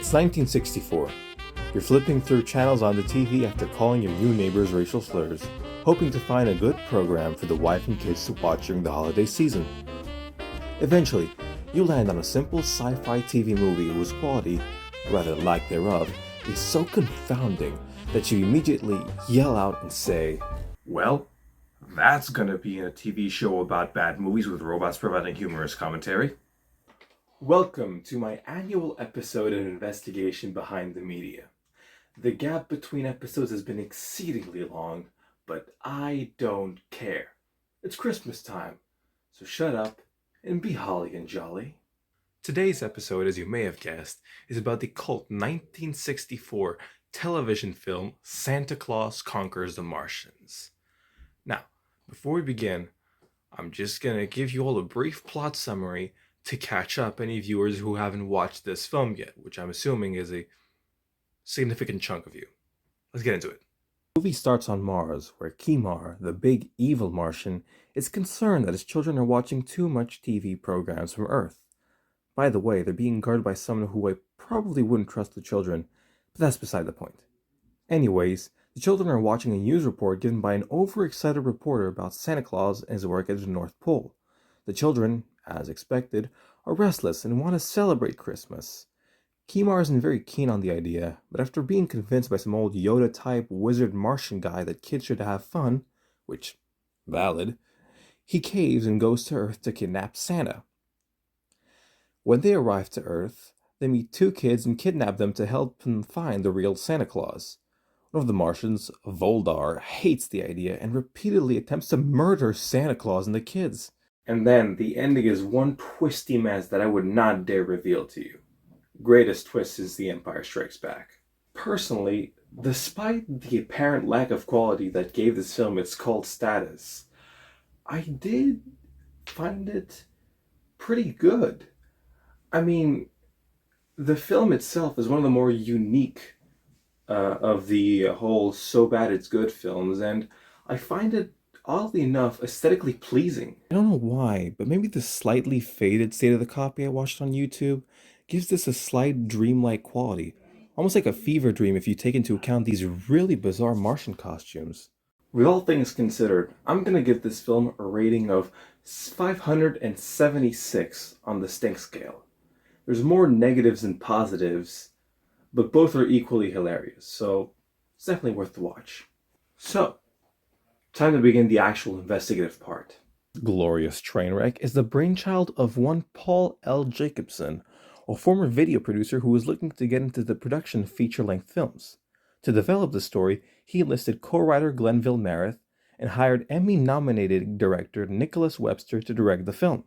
It's 1964. You're flipping through channels on the TV after calling your new neighbors racial slurs, hoping to find a good program for the wife and kids to watch during the holiday season. Eventually, you land on a simple sci-fi TV movie whose quality, or rather lack thereof, is so confounding that you immediately yell out and say, "Well, that's gonna be in a TV show about bad movies with robots providing humorous commentary." Welcome to my annual episode of Investigation Behind the Media. The gap between episodes has been exceedingly long, but I don't care. It's Christmas time, so shut up and be holly and jolly. Today's episode, as you may have guessed, is about the cult 1964 television film Santa Claus Conquers the Martians. Now, before we begin, I'm just gonna give you all a brief plot summary to catch up any viewers who haven't watched this film yet, which I'm assuming is a significant chunk of you. Let's get into it. The movie starts on Mars, where Kimar, the big evil Martian, is concerned that his children are watching too much TV programs from Earth. By the way, they're being guarded by someone who I probably wouldn't trust the children, but that's beside the point. Anyways, the children are watching a news report given by an overexcited reporter about Santa Claus and his work at the North Pole. The children, as expected, are restless and want to celebrate Christmas. Kimar isn't very keen on the idea, but after being convinced by some old Yoda-type wizard Martian guy that kids should have fun, which, valid, he caves and goes to Earth to kidnap Santa. When they arrive to Earth, they meet two kids and kidnap them to help them find the real Santa Claus. One of the Martians, Voldar, hates the idea and repeatedly attempts to murder Santa Claus and the kids. And then the ending is one twisty mess that I would not dare reveal to you. Greatest twist since The Empire Strikes Back. Personally, despite the apparent lack of quality that gave this film its cult status, I did find it pretty good. I mean, the film itself is one of the more unique of the whole so bad it's good films, and I find it oddly enough aesthetically pleasing. I don't know why, but maybe the slightly faded state of the copy I watched on YouTube gives this a slight dreamlike quality, almost like a fever dream if you take into account these really bizarre Martian costumes. With all things considered, I'm gonna give this film a rating of 576 on the stink scale. There's more negatives than positives, but both are equally hilarious, so it's definitely worth the watch. So, time to begin the actual investigative part. Glorious Trainwreck is the brainchild of one Paul L. Jacobson, a former video producer who was looking to get into the production of feature-length films. To develop the story, he enlisted co-writer Glenville Merritt and hired Emmy-nominated director Nicholas Webster to direct the film.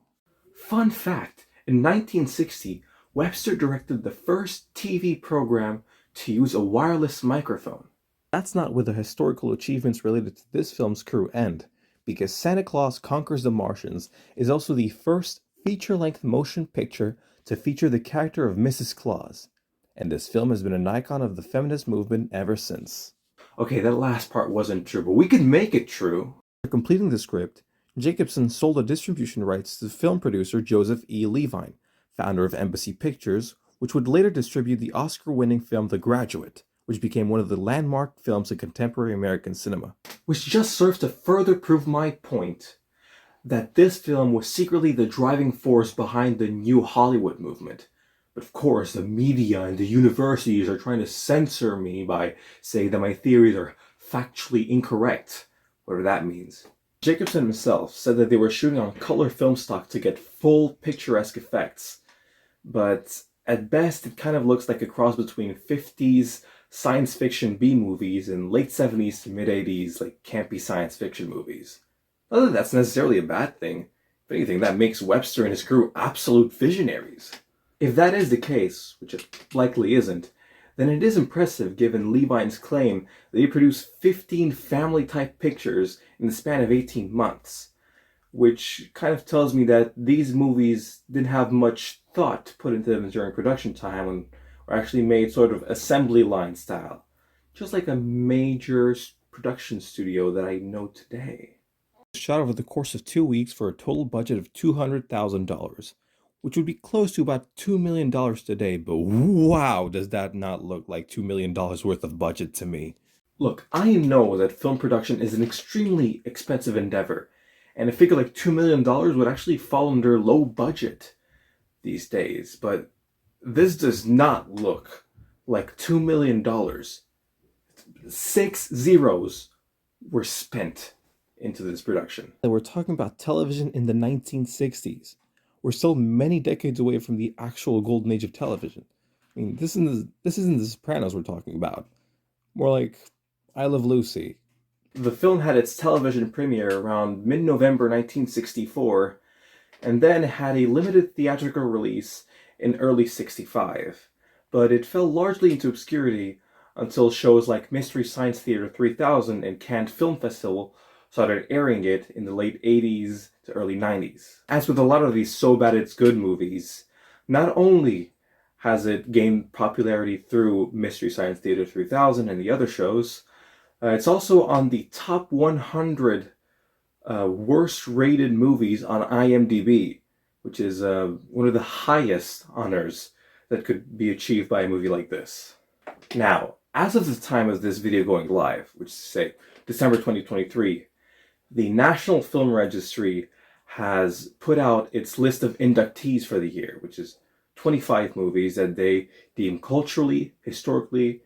Fun fact, in 1960, Webster directed the first TV program to use a wireless microphone. That's not where the historical achievements related to this film's crew end, because Santa Claus Conquers the Martians is also the first feature-length motion picture to feature the character of Mrs. Claus, and this film has been an icon of the feminist movement ever since. Okay, that last part wasn't true, but we could make it true. After completing the script, Jacobson sold the distribution rights to film producer Joseph E. Levine, founder of Embassy Pictures, which would later distribute the Oscar-winning film The Graduate, which became one of the landmark films in contemporary American cinema. Which just serves to further prove my point that this film was secretly the driving force behind the new Hollywood movement. But of course, the media and the universities are trying to censor me by saying that my theories are factually incorrect, whatever that means. Jacobson himself said that they were shooting on color film stock to get full picturesque effects, but at best it kind of looks like a cross between 50s science fiction B-movies and late 70s to mid-80s like campy science fiction movies. Not that that's necessarily a bad thing. If anything, that makes Webster and his crew absolute visionaries. If that is the case, which it likely isn't, then it is impressive given Levine's claim that he produced 15 family-type pictures in the span of 18 months, which kind of tells me that these movies didn't have much thought put into them during production time and were actually made sort of assembly line style, just like a major production studio that I know today. Shot over the course of 2 weeks for a total budget of $200,000, which would be close to about $2 million today, but wow, does that not look like $2 million worth of budget to me. Look, I know that film production is an extremely expensive endeavor, and a figure like $2 million would actually fall under low budget these days, but this does not look like $2 million. 6 zeros were spent into this production. We're talking about television in the 1960s. We're still many decades away from the actual golden age of television. I mean, this isn't The Sopranos we're talking about. More like I Love Lucy. The film had its television premiere around mid-November 1964, and then had a limited theatrical release in early '65. But it fell largely into obscurity until shows like Mystery Science Theater 3000 and Cannes Film Festival started airing it in the late 80s to early 90s. As with a lot of these so bad it's good movies, not only has it gained popularity through Mystery Science Theater 3000 and the other shows, it's also on the top 100 worst rated movies on IMDb, which is one of the highest honors that could be achieved by a movie like this. Now, as of the time of this video going live, which is, say, December 2023, the National Film Registry has put out its list of inductees for the year, which is 25 movies that they deem culturally, historically,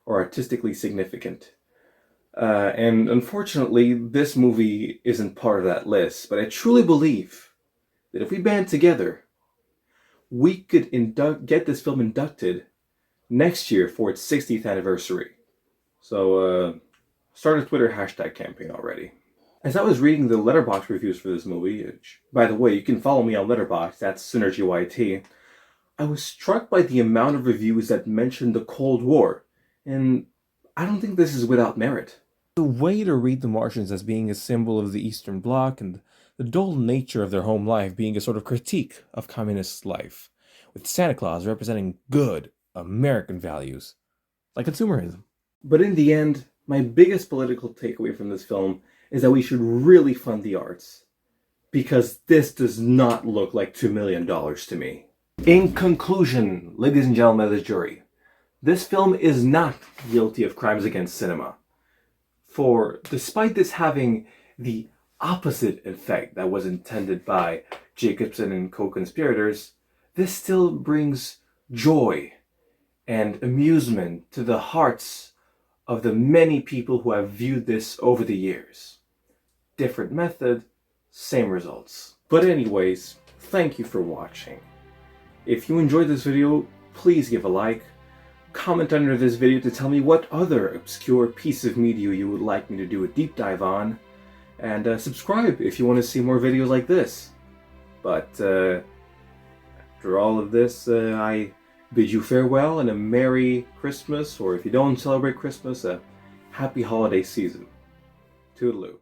or artistically significant. And unfortunately, this movie isn't part of that list, but I truly believe that if we band together, we could get this film inducted next year for its 60th anniversary. So, start a Twitter hashtag campaign already. As I was reading the Letterboxd reviews for this movie, which, by the way, you can follow me on Letterboxd, that's synrgi, I was struck by the amount of reviews that mentioned the Cold War, and I don't think this is without merit. The way to read The Martians as being a symbol of the Eastern Bloc and the dull nature of their home life being a sort of critique of communist life, with Santa Claus representing good American values, like consumerism. But in the end, my biggest political takeaway from this film is that we should really fund the arts, because this does not look like $2 million to me. In conclusion, ladies and gentlemen of the jury, this film is not guilty of crimes against cinema. For despite this having the opposite effect that was intended by Jacobson and co-conspirators, this still brings joy and amusement to the hearts of the many people who have viewed this over the years. Different method, same results. But anyways, thank you for watching. If you enjoyed this video, please give a like. Comment under this video to tell me what other obscure piece of media you would like me to do a deep dive on. And subscribe if you want to see more videos like this. But after all of this, I bid you farewell and a Merry Christmas, or if you don't celebrate Christmas, a Happy Holiday Season. Toodaloo.